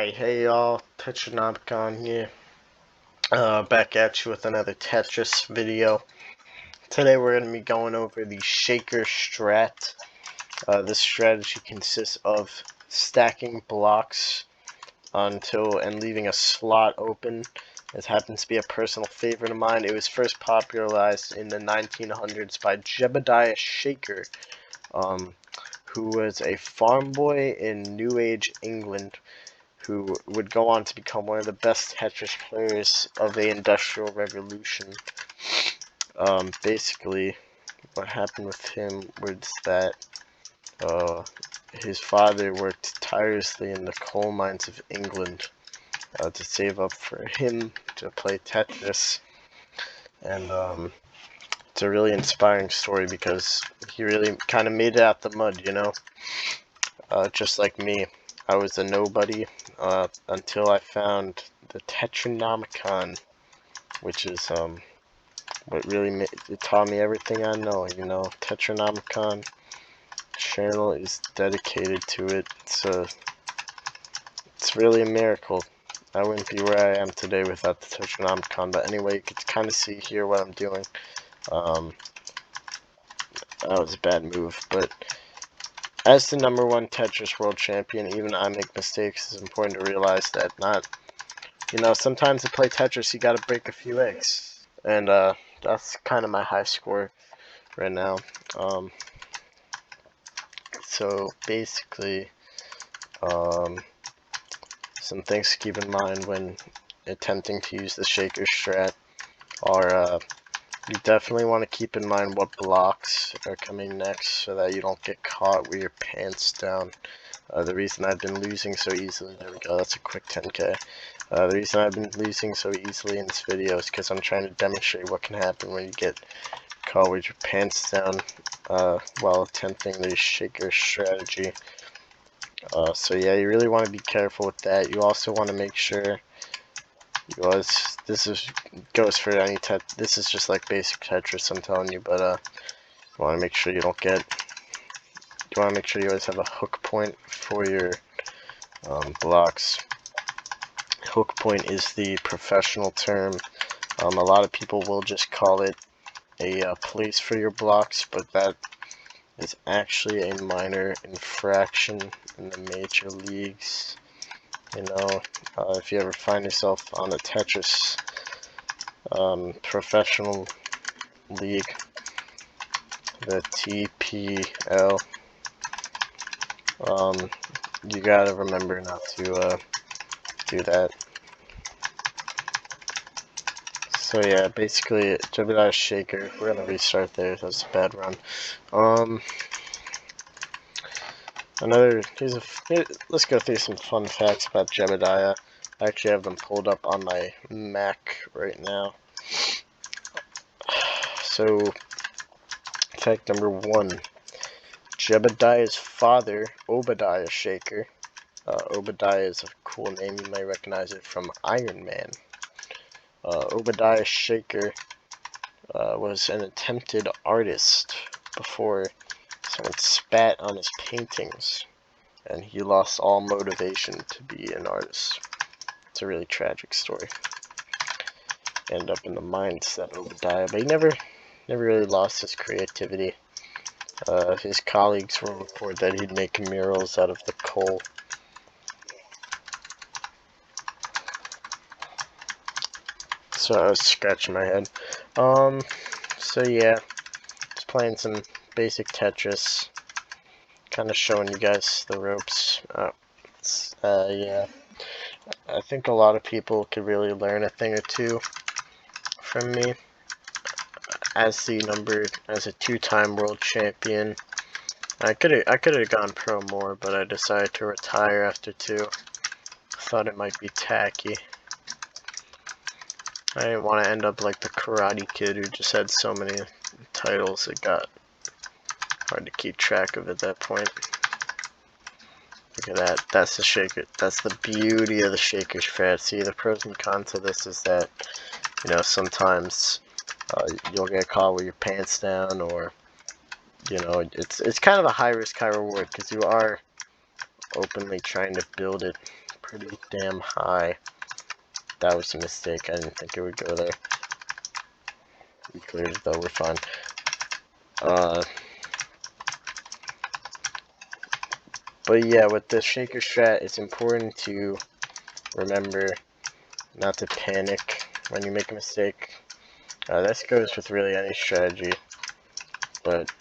Alright, hey y'all, Tetronomicon here, back at you with another Tetris video. Today we're going to be going over the Shaker strat. This strategy consists of stacking blocks and leaving a slot open. It happens to be a personal favorite of mine. It was first popularized in the 1900s by Jebidiah Shaker, who was a farm boy in New Age England, who would go on to become one of the best Tetris players of the Industrial Revolution. Basically, what happened with him was that his father worked tirelessly in the coal mines of England to save up for him to play Tetris. And it's a really inspiring story because he really kind of made it out the mud, you know? Just like me. I was a nobody until I found the Tetronomicon, which is what really it taught me everything I know. You know, Tetronomicon channel is dedicated to it. It's really a miracle. I wouldn't be where I am today without the Tetronomicon. But anyway, you can kind of see here what I'm doing. That was a bad move, but as the #1 Tetris world champion, even I make mistakes. It's important to realize that sometimes to play Tetris you gotta break a few eggs. And that's kind of my high score right now. So basically, some things to keep in mind when attempting to use the Shaker strat are you definitely want to keep in mind what blocks are coming next so that you don't get caught with your pants down. The reason I've been losing so easily, there we go, that's a quick 10k. The reason I've been losing so easily in this video is because I'm trying to demonstrate what can happen when you get caught with your pants down while attempting the Shaker strategy. So yeah, you really want to be careful with that. You also want to make sure goes for any this is just like basic Tetris, I'm telling you, but you want to make sure you want to make sure you always have a hook point for your blocks. Hook point is the professional term. A lot of people will just call it a place for your blocks, but that is actually a minor infraction in the major leagues. You know, if you ever find yourself on a Tetris professional league, the TPL, you gotta remember not to do that. So yeah, basically, Jebidiah Shaker, we're gonna restart there, that's a bad run. Let's go through some fun facts about Jebidiah. I actually have them pulled up on my Mac right now. So, fact number 1. Jebidiah's father, Obadiah Shaker. Obadiah is a cool name, you may recognize it from Iron Man. Obadiah Shaker was an attempted artist before someone spat on his paintings, and he lost all motivation to be an artist. It's a really tragic story. End up in the mindset of Obadiah, but he never really lost his creativity. His colleagues will report that he'd make murals out of the coal. So I was scratching my head. So yeah, just playing some basic Tetris, kind of showing you guys the ropes. Yeah, I think a lot of people could really learn a thing or two from me. As a 2-time world champion, I could have gone pro more, but I decided to retire after 2. Thought it might be tacky. I didn't want to end up like the Karate Kid who just had so many titles it got hard to keep track of at that point. Look at that. That's the Shaker. That's the beauty of the Shaker strat. See, the pros and cons to this is that, sometimes you'll get caught with your pants down, or it's kind of a high risk, high reward because you are openly trying to build it. pretty damn high. That was a mistake. I didn't think it would go there. We cleared it though, we're fine. But yeah, with the shaker strat, it's important to remember not to panic when you make a mistake. This goes with really any strategy, but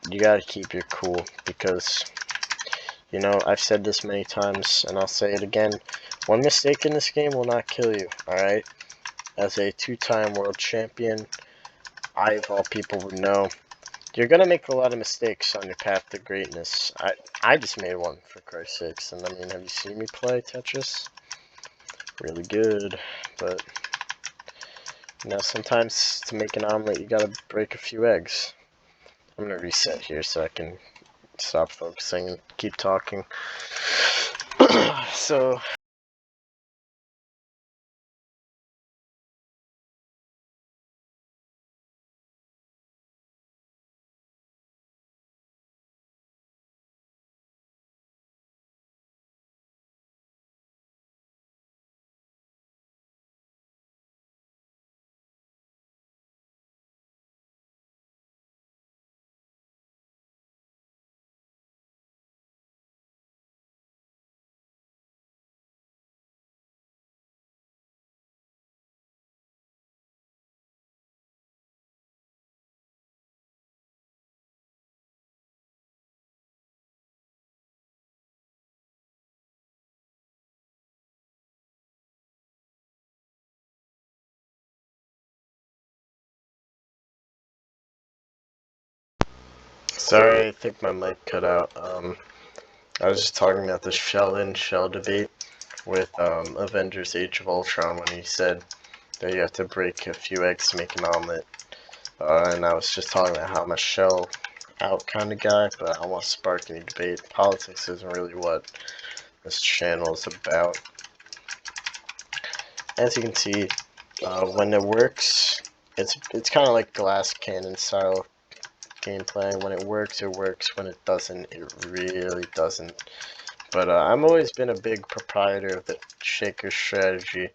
you gotta keep your cool, because, you know, I've said this many times, and I'll say it again, one mistake in this game will not kill you, alright? As a two-time world champion, I, of all people, would know you're gonna make a lot of mistakes on your path to greatness. I just made one, for Christ's sakes, and I mean, have you seen me play Tetris? Really good, but, you know, sometimes to make an omelet, you gotta break a few eggs. I'm gonna reset here so I can stop focusing and keep talking. So, sorry, I think my mic cut out. I was just talking about the shell in, shell debate with Avengers Age of Ultron when he said that you have to break a few eggs to make an omelet. And I was just talking about how I'm a shell out kind of guy, but I don't want to spark any debate. Politics isn't really what this channel is about. As you can see, when it works, it's kind of like glass cannon style gameplay. When it works, it works. When it doesn't, it really doesn't. But I've always been a big proprietor of the shaker strategy.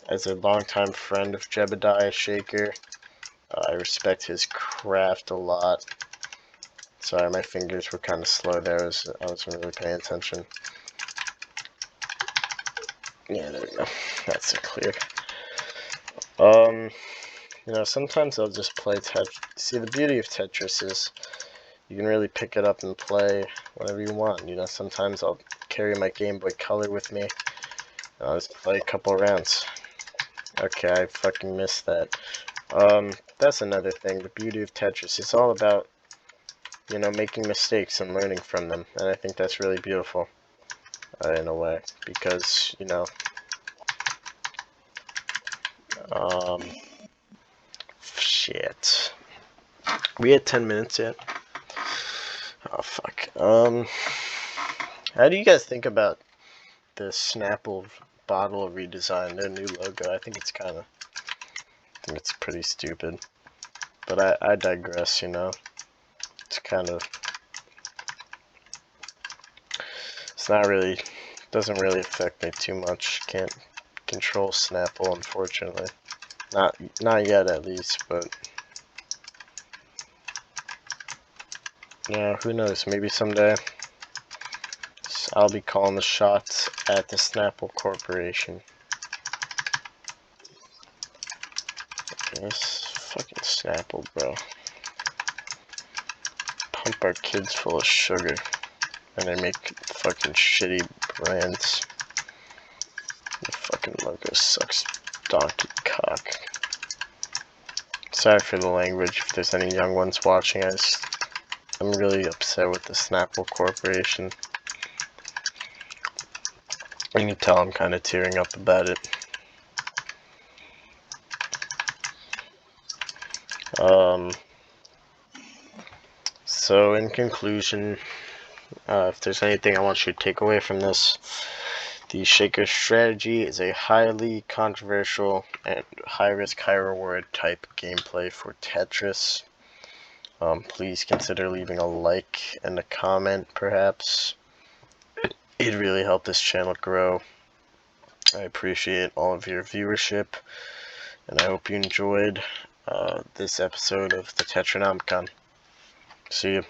As a longtime friend of Jebidiah Shaker, I respect his craft a lot. Sorry, my fingers were kind of slow there. I wasn't really paying attention. Yeah, there we go. That's it, clear. You know, sometimes I'll just play Tetris. See, the beauty of Tetris is you can really pick it up and play whatever you want. You know, sometimes I'll carry my Game Boy Color with me. I'll just play a couple rounds. Okay, I fucking missed that. That's another thing. The beauty of Tetris. It's all about, you know, making mistakes and learning from them. And I think that's really beautiful. In a way. Because, you know, shit. We had 10 minutes yet? Oh, fuck. How do you guys think about the Snapple bottle redesign, their new logo? I think it's it's pretty stupid. But I digress, you know. It's not really, doesn't really affect me too much. Can't control Snapple, unfortunately. Not yet, at least, but yeah, who knows? Maybe someday I'll be calling the shots at the Snapple Corporation. This fucking Snapple, bro. Pump our kids full of sugar, and they make fucking shitty brands. The fucking logo sucks, donkey cock. Sorry for the language if there's any young ones watching. I'm really upset with the Snapple Corporation. You can tell I'm kind of tearing up about it. So in conclusion, if there's anything I want you to take away from this, the Shaker strategy is a highly controversial and high-risk, high-reward type gameplay for Tetris. Please consider leaving a like and a comment, perhaps. It really helped this channel grow. I appreciate all of your viewership, and I hope you enjoyed this episode of the Tetronomicon. See you.